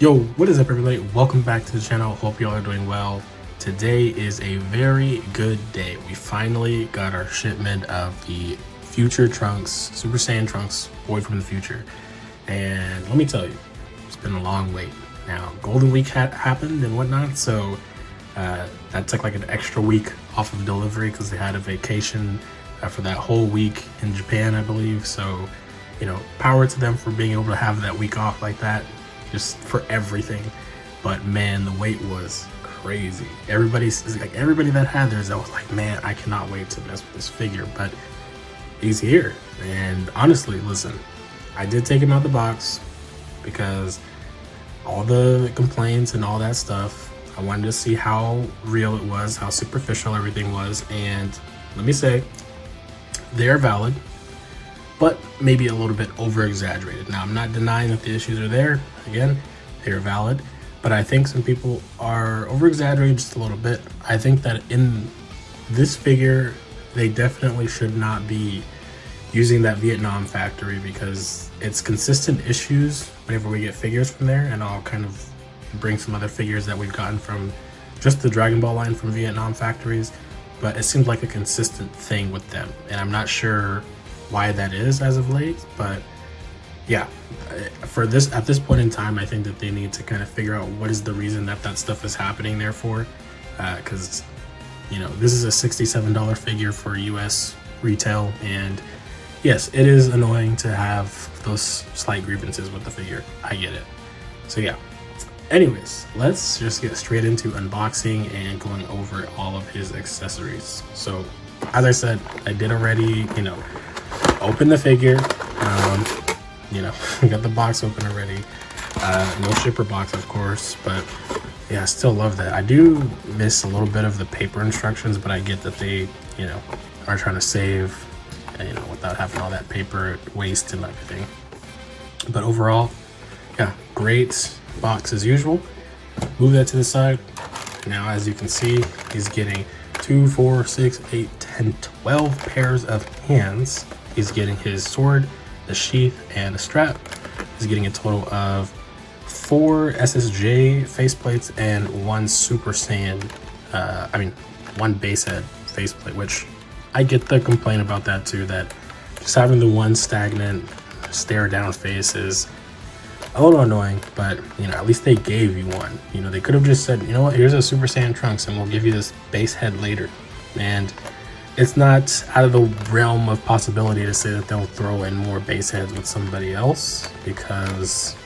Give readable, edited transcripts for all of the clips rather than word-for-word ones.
Yo, what is up everybody? Welcome back to the channel. Hope y'all are doing well. Today is a very good day. We finally got our shipment of the future trunks, Super Saiyan trunks, Boy from the Future. And let me tell you, it's been a long wait. Now, Golden Week happened and whatnot, so that took like an extra week off of delivery because they had a vacation for that whole week in Japan, I believe. So, you know, power to them for being able to have that week off like that. Just for everything. But man, the wait was crazy. Everybody that had theirs, I was like, man, I cannot wait to mess with this figure. But he's here, and honestly, listen, I did take him out the box because all the complaints and all that stuff, I wanted to see how real it was, how superficial everything was. And let me say, they're valid, but maybe a little bit over exaggerated. Now, I'm not denying that the issues are there. Again, they're valid, but I think some people are over exaggerating just a little bit. I think that in this figure, they definitely should not be using that Vietnam factory because it's consistent issues whenever we get figures from there. And I'll kind of bring some other figures that we've gotten from just the Dragon Ball line from Vietnam factories, but it seems like a consistent thing with them. And I'm not sure why that is as of late, but yeah, for this at this point in time, I think that they need to kind of figure out what is the reason that stuff is happening there for, because you know, this is a $67 figure for US retail, and yes, it is annoying to have those slight grievances with the figure. I get it. So yeah, anyways, let's just get straight into unboxing and going over all of his accessories. So as I said, I did already, you know, open the figure. You know, we got the box open already. No shipper box, of course, but yeah, I still love that. I do miss a little bit of the paper instructions, but I get that they, you know, are trying to save, you know, without having all that paper waste and everything. But overall, yeah, great box as usual. Move that to the side. Now, as you can see, he's getting 2, 4, 6, 8, 10, 12 pairs of hands. He's getting his sword, the sheath, and the strap. He's getting a total of 4 SSJ faceplates and 1 Super Saiyan, one base head faceplate, which I get the complaint about that too, that just having the one stagnant stare down face is a little annoying, but you know, at least they gave you one. You know, they could have just said, you know what, here's a Super Saiyan trunks and we'll give you this base head later. And it's not out of the realm of possibility to say that they'll throw in more base heads with somebody else, because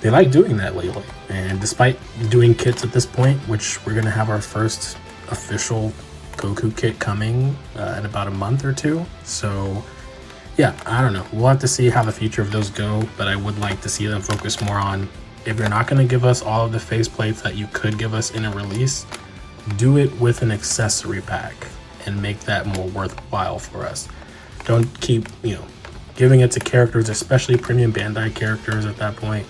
they like doing that lately. And despite doing kits at this point, which we're going to have our first official Goku kit coming in about a month or two. So yeah, I don't know. We'll have to see how the future of those go, but I would like to see them focus more on, if you're not going to give us all of the faceplates that you could give us in a release, do it with an accessory pack and make that more worthwhile for us. Don't keep, you know, giving it to characters, especially premium Bandai characters at that point,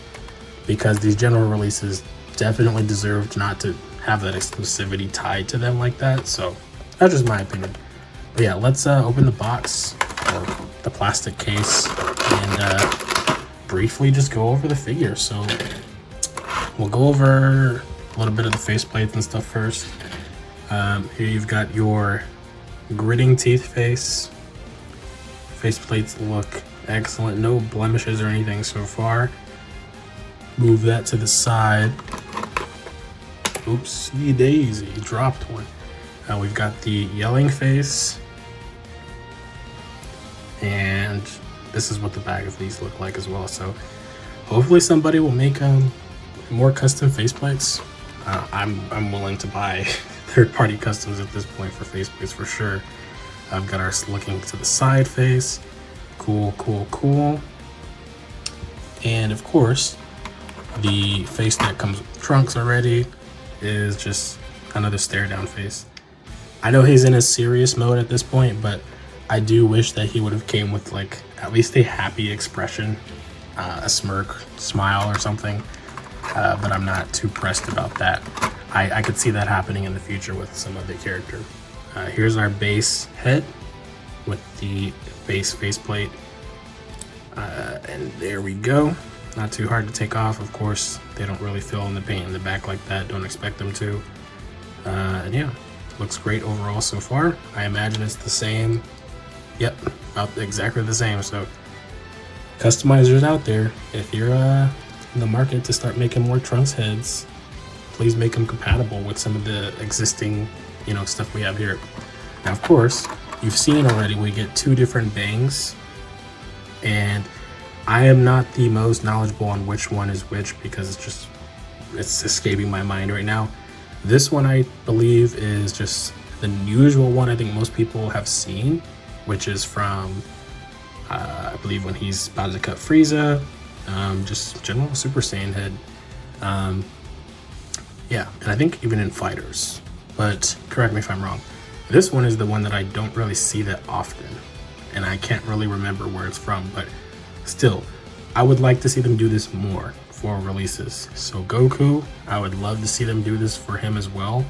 because these general releases definitely deserve not to have that exclusivity tied to them like that. So that's just my opinion. But yeah, let's open the box, or the plastic case, and briefly just go over the figure. So we'll go over a little bit of the faceplates and stuff first. Here you've got your gritting teeth face. Faceplates look excellent, no blemishes or anything so far. Move that to the side. Oopsie daisy, dropped one. We've got the yelling face, and this is what the back of these look like as well. So hopefully somebody will make more custom faceplates. I'm willing to buy third-party customs at this point for faceplates for sure. I've got our looking to the side face. Cool, cool, cool. And of course, the face that comes with trunks already is just another stare down face. I know he's in a serious mode at this point, but I do wish that he would have came with like at least a happy expression, a smirk, smile or something. But I'm not too pressed about that. I could see that happening in the future with some other character. Here's our base head with the base faceplate. And there we go. not too hard to take off. Of course, they don't really fill in the paint in the back like that. Don't expect them to. And yeah, looks great overall so far. I imagine it's the same. Yep, about exactly the same. So customizers out there, if you're in the market to start making more trunks heads, please make them compatible with some of the existing, you know, stuff we have here. Now, of course, you've seen already we get 2 different bangs, and I am not the most knowledgeable on which one is which because it's escaping my mind right now. This one I believe is just the usual one I think most people have seen, which is from I believe when he's about to cut Frieza, just general Super Saiyan head. Yeah, and I think even in fighters, but correct me if I'm wrong. This one is the one that I don't really see that often, and I can't really remember where it's from, but still, I would like to see them do this more for releases. So Goku, I would love to see them do this for him as well.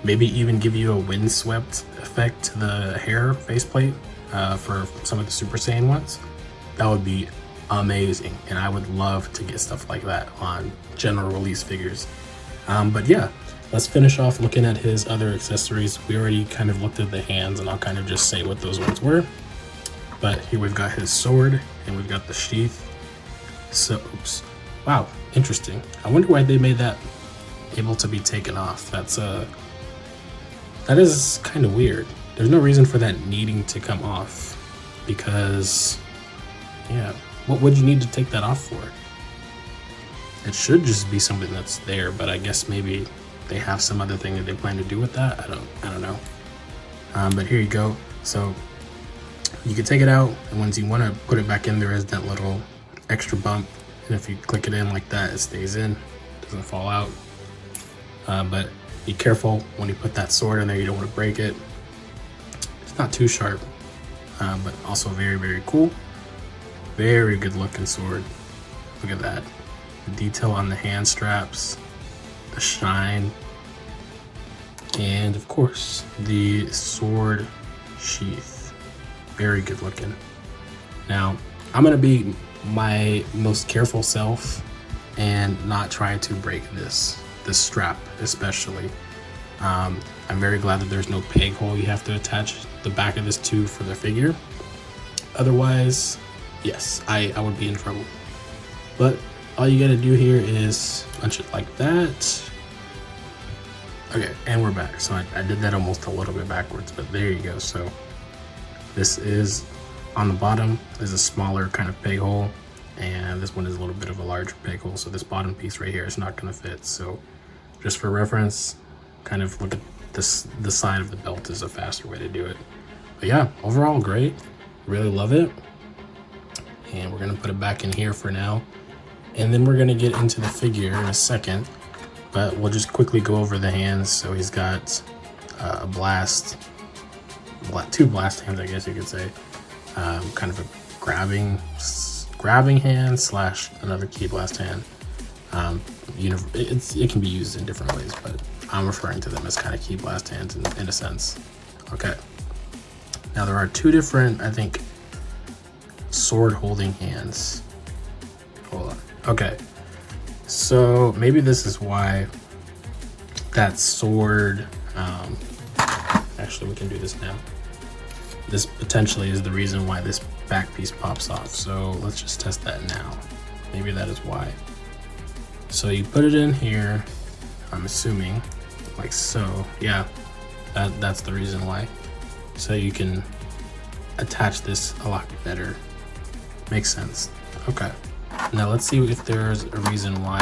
Maybe even give you a windswept effect to the hair faceplate for some of the Super Saiyan ones. That would be amazing, and I would love to get stuff like that on general release figures. But yeah, let's finish off looking at his other accessories. We already kind of looked at the hands, and I'll kind of just say what those ones were. But here we've got his sword, and we've got the sheath. So, oops. Wow, interesting. I wonder why they made that able to be taken off. That is kind of weird. There's no reason for that needing to come off, because, yeah, what would you need to take that off for? It should just be something that's there, but I guess maybe they have some other thing that they plan to do with that. I don't know. But here you go. So you can take it out, and once you want to put it back in, there is that little extra bump, and if you click it in like that, it stays in, doesn't fall out. But be careful when you put that sword in there, you don't want to break it. It's not too sharp, but also very, very cool. Very good looking sword. Look at that. The detail on the hand straps, the shine, and of course the sword sheath. Very good looking. Now, I'm gonna be my most careful self and not try to break this strap especially. I'm very glad that there's no peg hole you have to attach the back of this to for the figure. Otherwise, yes, I would be in trouble. But all you gotta do here is punch it like that. Okay, and we're back. So I did that almost a little bit backwards, but there you go. So this is on the bottom. There's a smaller kind of peg hole, and this one is a little bit of a larger peg hole. So this bottom piece right here is not gonna fit. So just for reference, kind of look at this. The side of the belt is a faster way to do it. But yeah, overall great. Really love it. And we're gonna put it back in here for now. And then we're gonna get into the figure in a second, but we'll just quickly go over the hands. So he's got a two blast hands, I guess you could say. Kind of a grabbing hand slash another key blast hand. It can be used in different ways, but I'm referring to them as kind of key blast hands in a sense. Okay. Now there are 2 different, I think, sword holding hands. Hold on. Okay. So maybe this is why that sword, actually we can do this now. This potentially is the reason why this back piece pops off. So let's just test that now. Maybe that is why. So you put it in here, I'm assuming, like so. Yeah, that's the reason why. So you can attach this a lot better. Makes sense. Okay. Now let's see if there's a reason why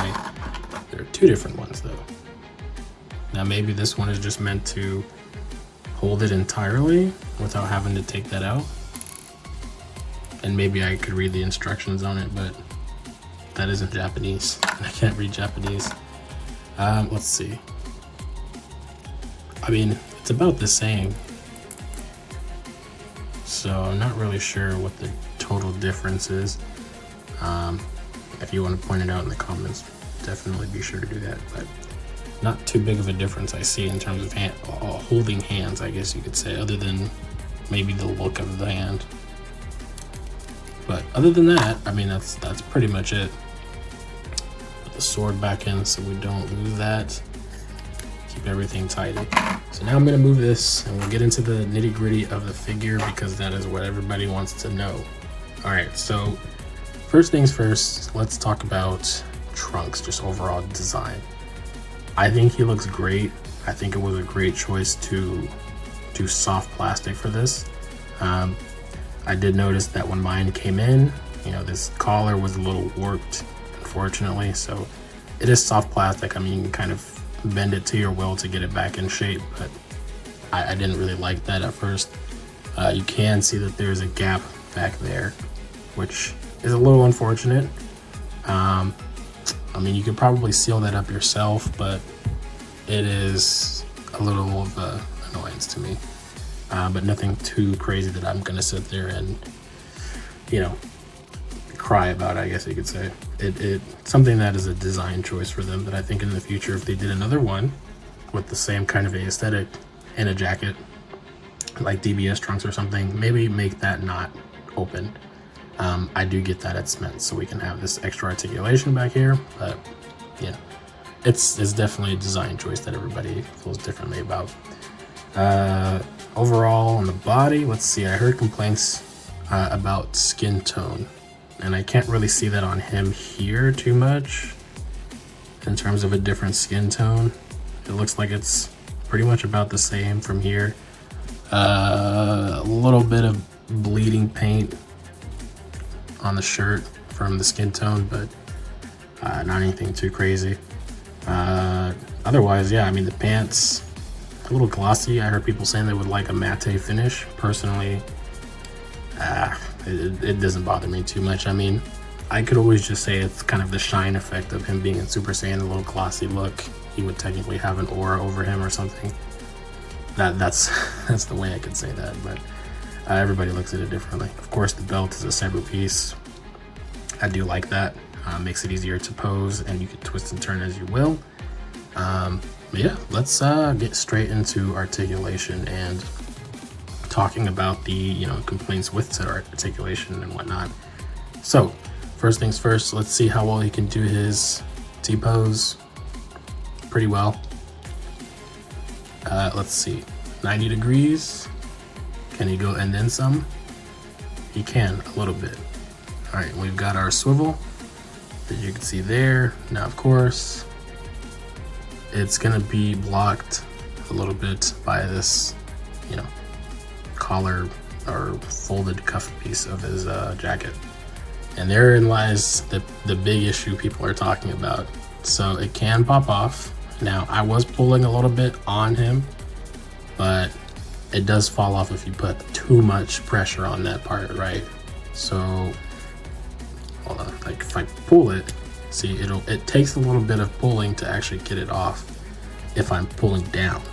there are 2 different ones though. Now maybe this one is just meant to hold it entirely without having to take that out. And maybe I could read the instructions on it, but that isn't Japanese. I can't read Japanese. Let's see. I mean, it's about the same. So I'm not really sure what the total difference is. If you want to point it out in the comments, definitely be sure to do that. But not too big of a difference I see in terms of holding hands, I guess you could say, other than maybe the look of the hand. But other than that, I mean, that's pretty much it. Put the sword back in so we don't lose that. Keep everything tidy. So now I'm gonna move this and we'll get into the nitty gritty of the figure because that is what everybody wants to know. All right, so first things first, let's talk about Trunks, just overall design. I think he looks great. I think it was a great choice to do soft plastic for this. I did notice that when mine came in, you know, this collar was a little warped, unfortunately. So it is soft plastic. I mean, you can kind of bend it to your will to get it back in shape, but I didn't really like that at first. You can see that there's a gap back there, which is a little unfortunate. I mean, you could probably seal that up yourself, but it is a little of an annoyance to me. But nothing too crazy that I'm gonna sit there and, you know, cry about, I guess you could say. It's something that is a design choice for them that I think in the future, if they did another one with the same kind of aesthetic and a jacket, like DBS Trunks or something, maybe make that not open. I do get that it's meant so we can have this extra articulation back here, but you know, it's definitely a design choice that everybody feels differently about. Overall on the body, let's see, I heard complaints about skin tone, and I can't really see that on him here too much in terms of a different skin tone. It looks like it's pretty much about the same from here. A little bit of bleeding paint on the shirt from the skin tone, but not anything too crazy. Otherwise, yeah, I mean, the pants, a little glossy. I heard people saying they would like a matte finish. Personally, it doesn't bother me too much. I mean, I could always just say it's kind of the shine effect of him being in Super Saiyan, a little glossy look. He would technically have an aura over him or something. That's the way I could say that, but everybody looks at it differently. Of course, the belt is a separate piece. I do like that. Makes it easier to pose, and you can twist and turn as you will. But yeah, let's get straight into articulation and talking about the, you know, complaints with said articulation and whatnot. So first things first, let's see how well he can do his T-pose. Pretty well. Let's see, 90 degrees. Can he go and then some? He can, a little bit. All right, we've got our swivel that you can see there. Now, of course, it's gonna be blocked a little bit by this, you know, collar or folded cuff piece of his jacket. And therein lies the big issue people are talking about. So it can pop off. Now, I was pulling a little bit on him, but it does fall off if you put too much pressure on that part, right? So, hold on, like if I pull it, see, it takes a little bit of pulling to actually get it off if I'm pulling down.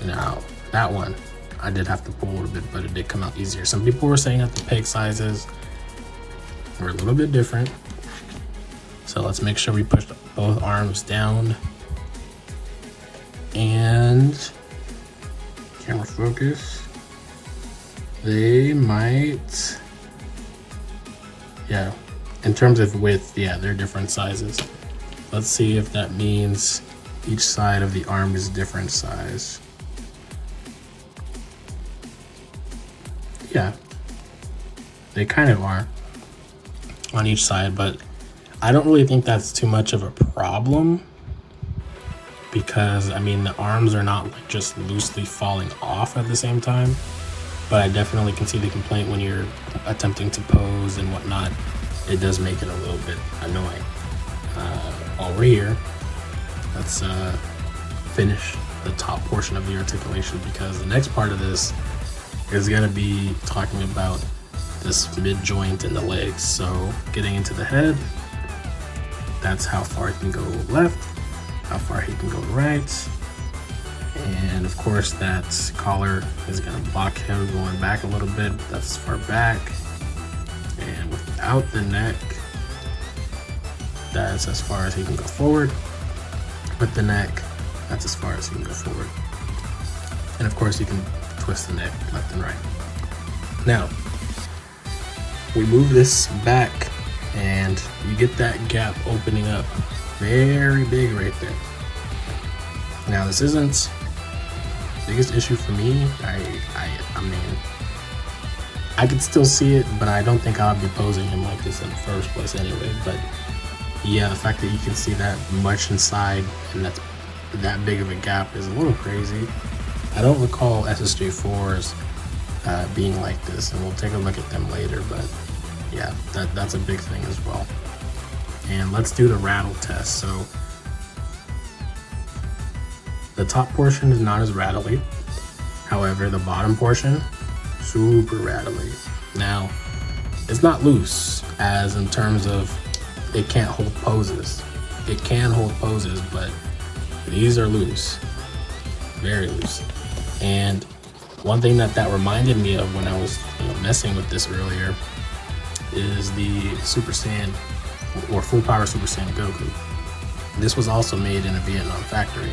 Now, that one, I did have to pull a little bit, but it did come out easier. Some people were saying that the peg sizes were a little bit different. So let's make sure we push both arms down. And camera focus. They might, yeah, in terms of width, yeah, they're different sizes. Let's see if that means each side of the arm is different size. Yeah, they kind of are on each side, but I don't really think that's too much of a problem because, I mean, the arms are not like just loosely falling off at the same time, but I definitely can see the complaint when you're attempting to pose and whatnot. It does make it a little bit annoying. While we're here, let's finish the top portion of the articulation because the next part of this is going to be talking about this mid joint in the legs. So getting into the head, that's how far he can go left, how far he can go right. And of course that collar is going to block him going back a little bit. That's as far back. And without the neck, that's as far as he can go forward. With the neck, that's as far as he can go forward. And of course you can twist the neck left and right. Now, we move this back and you get that gap opening up very big right there. Now this isn't the biggest issue for me. I mean, I could still see it, but I don't think I would be posing him like this in the first place anyway. But yeah, the fact that you can see that much inside and that's that big of a gap is a little crazy. I don't recall SSJ4s being like this, and we'll take a look at them later, but yeah, that's a big thing as well. And let's do the rattle test. So the top portion is not as rattly, however the bottom portion, super rattly. Now it's not loose as in terms of it can't hold poses. It can hold poses, but these are loose, very loose. And one thing that reminded me of when I was messing with this earlier is the Super Saiyan or Full Power Super Saiyan Goku. This was also made in a Vietnam factory,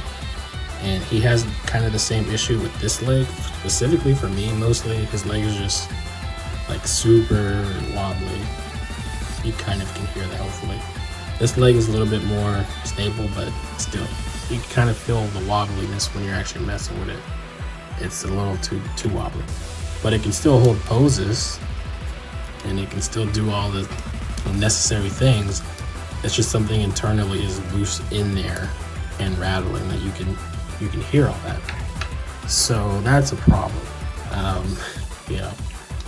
and he has kind of the same issue with this leg. Specifically for me, mostly his leg is just like super wobbly. You kind of can hear that hopefully. This leg is a little bit more stable, but still, you can kind of feel the wobbliness when you're actually messing with it. It's a little too wobbly, but it can still hold poses and it can still do all the necessary things. It's just something internally is loose in there and rattling that you can hear all that. So that's a problem.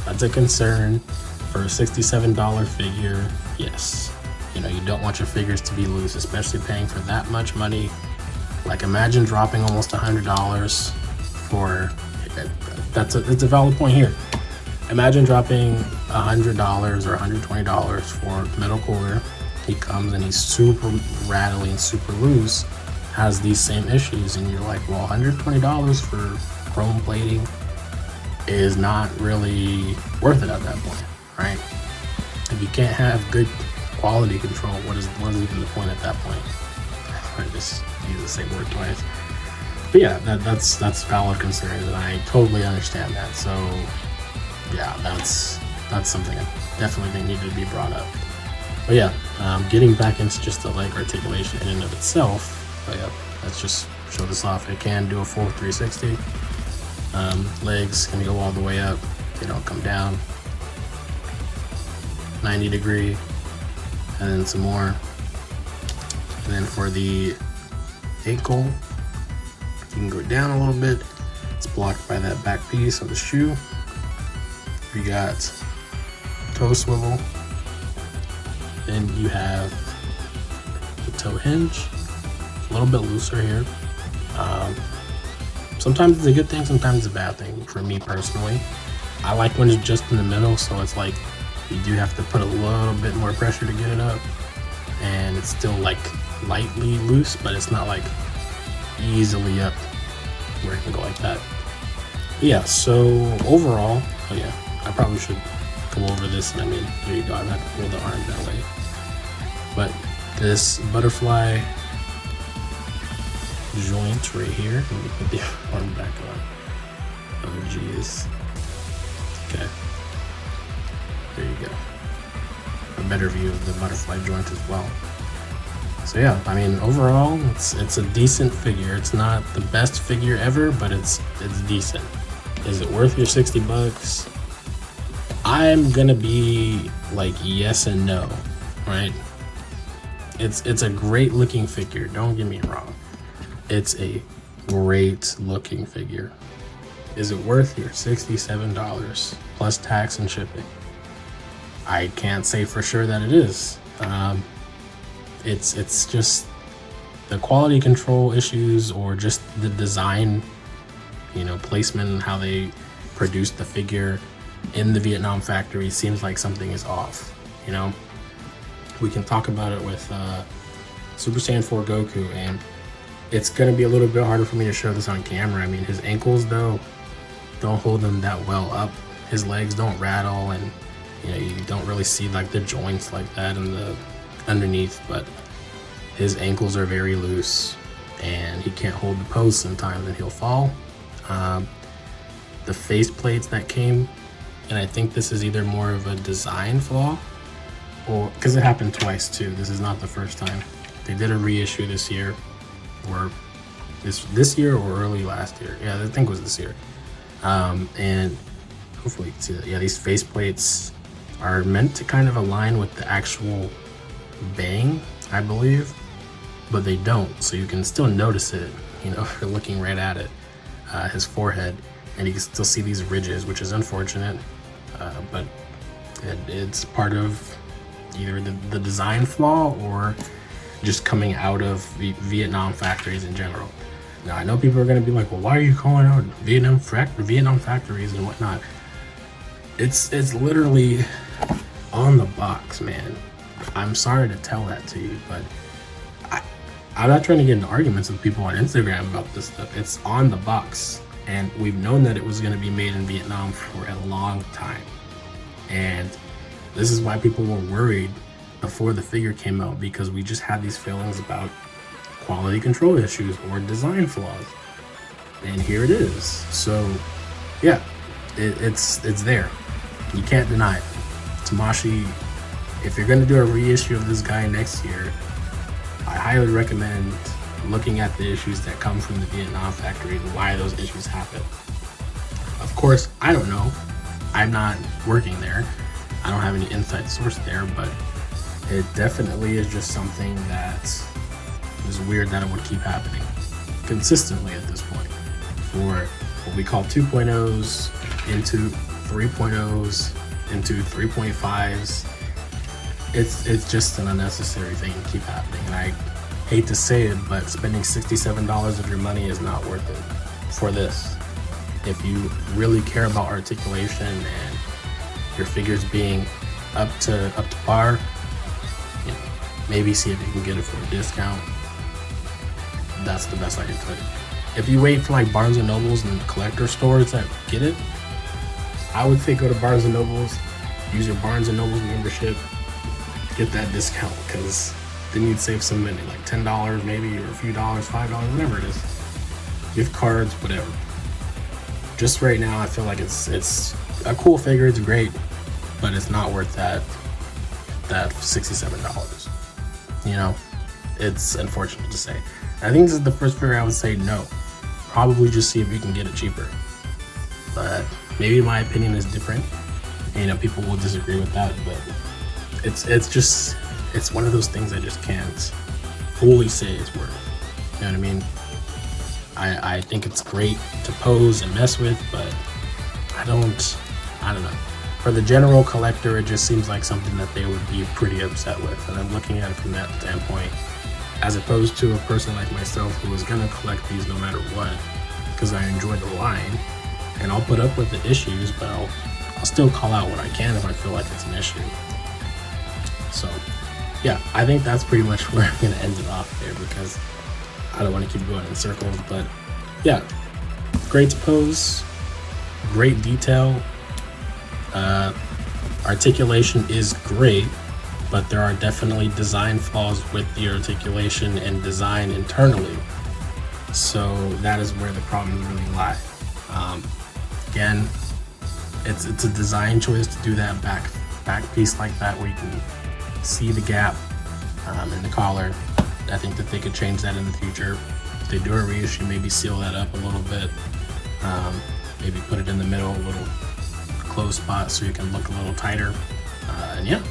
That's a concern for a $67 figure. Yes, you don't want your figures to be loose, especially paying for that much money. Like, imagine dropping almost $100 for it's a valid point here. Imagine dropping $100 or $120 for Metal Core. He comes and he's super rattly and super loose, has these same issues, and you're like, well, $120 for chrome plating is not really worth it at that point, right? If you can't have good quality control, what is even the point at that point? I just use the same word twice. But yeah, that's valid concern, and I totally understand that. So yeah, that's something I definitely think needed to be brought up. But yeah, getting back into just the leg articulation in and of itself. But yeah, let's just show this off. It can do a full 360. Legs can go all the way up. They don't come down. 90 degree, and then some more. And then for the ankle, you can go down a little bit. It's blocked by that back piece of the shoe. We got toe swivel. Then you have the toe hinge, a little bit looser here. Sometimes it's a good thing, sometimes it's a bad thing for me personally. I like when it's just in the middle, so it's like you do have to put a little bit more pressure to get it up, and it's still like lightly loose, but it's not like easily up where it can go like that. But yeah, so overall, oh yeah, I probably should go over this. I mean, there you go, I'm not to pull the arm that way. But this butterfly joint right here, let me put the arm back on. Oh geez. Okay. There you go. A better view of the butterfly joint as well. So yeah, I mean, overall, it's a decent figure. It's not the best figure ever, but it's decent. Is it worth your 60 bucks? I'm gonna be like yes and no, right? It's a great looking figure, don't get me wrong. It's a great looking figure. Is it worth your $67 plus tax and shipping? I can't say for sure that it is. It's just the quality control issues, or just the design, placement and how they produced the figure in the Vietnam factory seems like something is off. We can talk about it with Super Saiyan 4 Goku, and it's gonna be a little bit harder for me to show this on camera. I mean, his ankles though don't hold them that well up. His legs don't rattle, and you don't really see like the joints like that in the underneath, but his ankles are very loose and he can't hold the pose sometimes and he'll fall. The face plates that came and I think this is either more of a design flaw, or because it happened twice too. This is not the first time. They did a reissue this year, or this year or early last year. Yeah, I think it was this year. And hopefully you can see that. Yeah, these faceplates are meant to kind of align with the actual bang, I believe, but they don't. So you can still notice it, you know, if you're looking right at it, his forehead, and you can still see these ridges, which is unfortunate, but it's part of either the design flaw or just coming out of Vietnam factories in general. Now, I know people are going to be like, well, why are you calling out Vietnam factories and whatnot? It's literally on the box, man. I'm sorry to tell that to you, but I'm not trying to get into arguments with people on Instagram about this stuff. It's on the box, and we've known that it was going to be made in Vietnam for a long time. And this is why people were worried before the figure came out, because we just had these feelings about quality control issues or design flaws. And here it is. So yeah, it's there. You can't deny it. Tamashii, if you're going to do a reissue of this guy next year, I highly recommend looking at the issues that come from the Vietnam factory and why those issues happen. Of course, I don't know. I'm not working there. I don't have any inside source there, but it definitely is just something that is weird that it would keep happening consistently at this point. For what we call 2.0s into 3.0s into 3.5s, it's just an unnecessary thing to keep happening. And I hate to say it, but spending $67 of your money is not worth it for this. If you really care about articulation and your figures being up to par, you know, maybe see if you can get it for a discount. That's the best I can put it. If you wait for like Barnes & Nobles and collector stores that get it, I would say go to Barnes & Nobles, use your Barnes & Nobles membership, get that discount, because then you'd save some money, like $10 maybe, or a few dollars, $5, whatever it is. Gift cards, whatever. Just right now, I feel like it's a cool figure, it's great, but it's not worth that $67. You know, it's unfortunate to say. I think this is the first figure I would say no. Probably just see if you can get it cheaper. But maybe my opinion is different. You know, people will disagree with that, but it's one of those things I just can't fully say it's worth. You know what I mean? I think it's great to pose and mess with, but I don't know. For the general collector, it just seems like something that they would be pretty upset with. And I'm looking at it from that standpoint, as opposed to a person like myself who is gonna collect these no matter what, because I enjoy the line, and I'll put up with the issues, but I'll still call out what I can if I feel like it's an issue. So yeah, I think that's pretty much where I'm gonna end it off there, because I don't want to keep going in circles. But yeah, great to pose, great detail, articulation is great, but there are definitely design flaws with the articulation and design internally. So that is where the problems really lie. Again, it's a design choice to do that back piece like that, where you can see the gap in the collar. I think that they could change that in the future. If they do a reissue, maybe seal that up a little bit. Maybe put it in the middle, a little closed spot so you can look a little tighter. And yeah,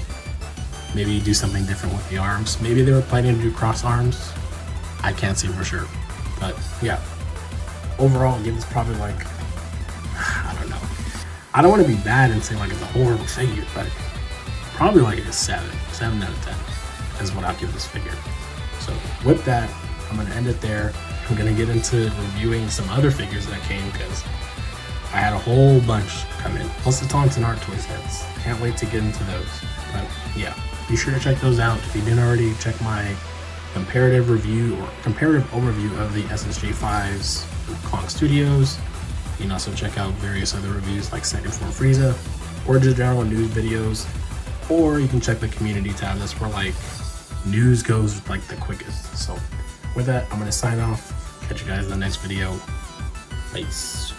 maybe do something different with the arms. Maybe they were planning to do cross arms. I can't say for sure. But yeah, overall, give this probably like, I don't know. I don't want to be bad and say like it's a horrible figure, but probably like a 7 out of 10 is what I'll give this figure. So with that, I'm going to end it there. I'm going to get into reviewing some other figures that came, because I had a whole bunch come in, plus the Taunton Art Toy sets. Can't wait to get into those. But yeah, be sure to check those out. If you didn't already, check my comparative review or comparative overview of the SSJ5's Kong Studios. You can also check out various other reviews like Second Form Frieza, or just general news videos, or you can check the community tab. That's where like news goes like the quickest. So with that, I'm going to sign off. Catch you guys in the next video. Peace.